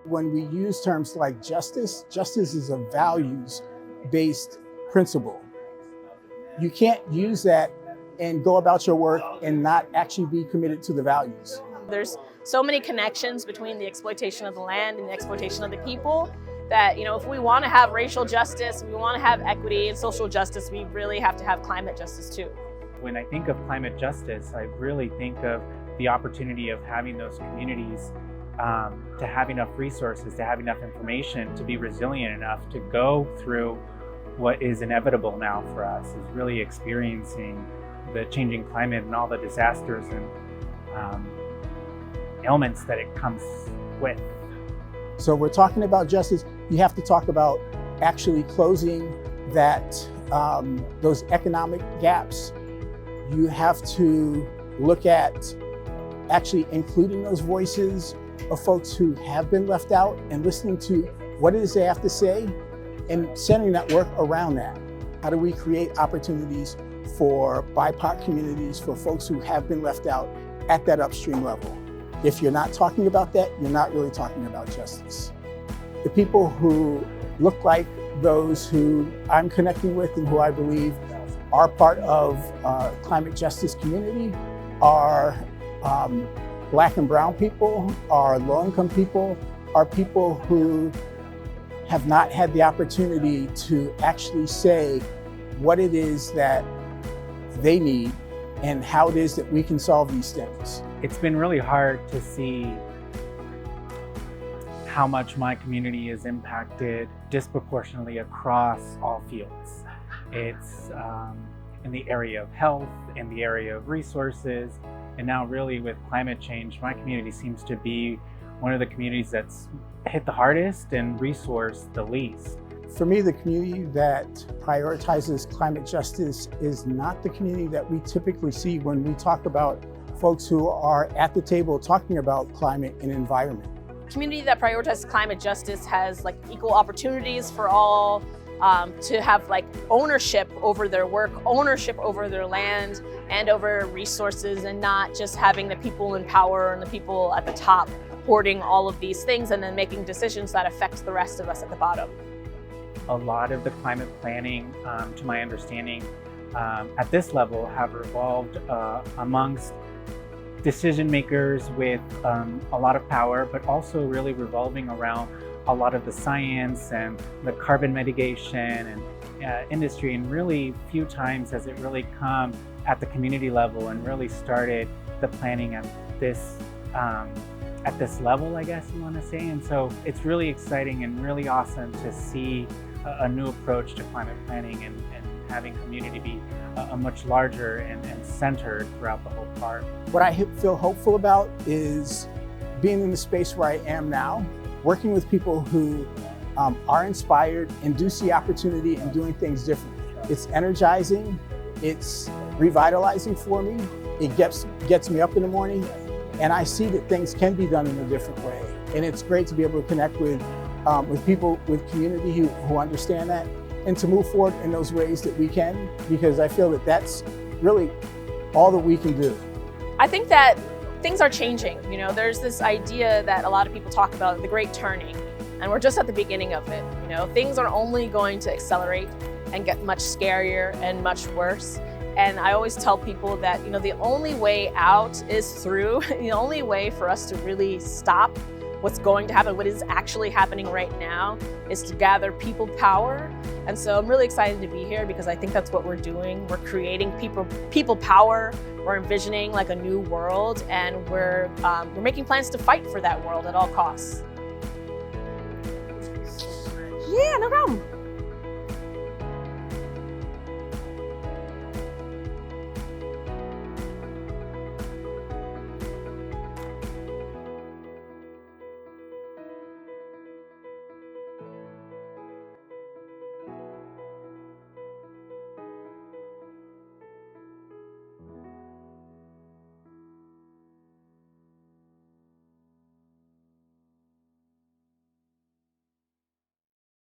When we use terms like justice, justice is a values-based principle. You can't use that and go about your work and not actually be committed to the values. There's so many connections between the exploitation of the land and the exploitation of the people that, if we want to have racial justice, we want to have equity and social justice, we really have to have climate justice too. When I think of climate justice, I really think of the opportunity of having those communities to have enough resources, to have enough information, to be resilient enough to go through what is inevitable now for us, is really experiencing the changing climate and all the disasters and ailments that it comes with. So we're talking about justice. You have to talk about actually closing those economic gaps. You have to look at actually including those voices of folks who have been left out and listening to what it is they have to say and centering that work around that. How do we create opportunities for BIPOC communities, for folks who have been left out at that upstream level? If you're not talking about that, you're not really talking about justice. The people who look like those who I'm connecting with and who I believe are part of climate justice community are Black and brown people, are low-income people, are people who have not had the opportunity to actually say what it is that they need and how it is that we can solve these things. It's been really hard to see how much my community is impacted disproportionately across all fields. It's in the area of health, in the area of resources, and now really with climate change, my community seems to be one of the communities that's hit the hardest and resourced the least. For me, the community that prioritizes climate justice is not the community that we typically see when we talk about folks who are at the table talking about climate and environment. A community that prioritizes climate justice has equal opportunities for all, to have ownership over their work, ownership over their land and over resources, and not just having the people in power and the people at the top hoarding all of these things and then making decisions that affect the rest of us at the bottom. A lot of the climate planning, to my understanding, at this level have revolved amongst decision makers with a lot of power, but also really revolving around a lot of the science and the carbon mitigation and industry, and really few times has it really come at the community level and really started the planning at this level, I guess you want to say. And so it's really exciting and really awesome to see a new approach to climate planning and having community be a much larger and centered throughout the whole park. What I feel hopeful about is being in the space where I am now, working with people who are inspired and do see opportunity in doing things differently. It's energizing, it's revitalizing for me, it gets me up in the morning, and I see that things can be done in a different way. And it's great to be able to connect with people, with community who understand that, and to move forward in those ways that we can, because I feel that that's really all that we can do. I think that things are changing. There's this idea that a lot of people talk about, the great turning, and we're just at the beginning of it. Things are only going to accelerate and get much scarier and much worse. And I always tell people that, the only way out is through. The only way for us to really stop what's going to happen, what is actually happening right now, is to gather people power. And so I'm really excited to be here because I think that's what we're doing. We're creating people power. We're envisioning a new world, and we're making plans to fight for that world at all costs. Yeah, no problem.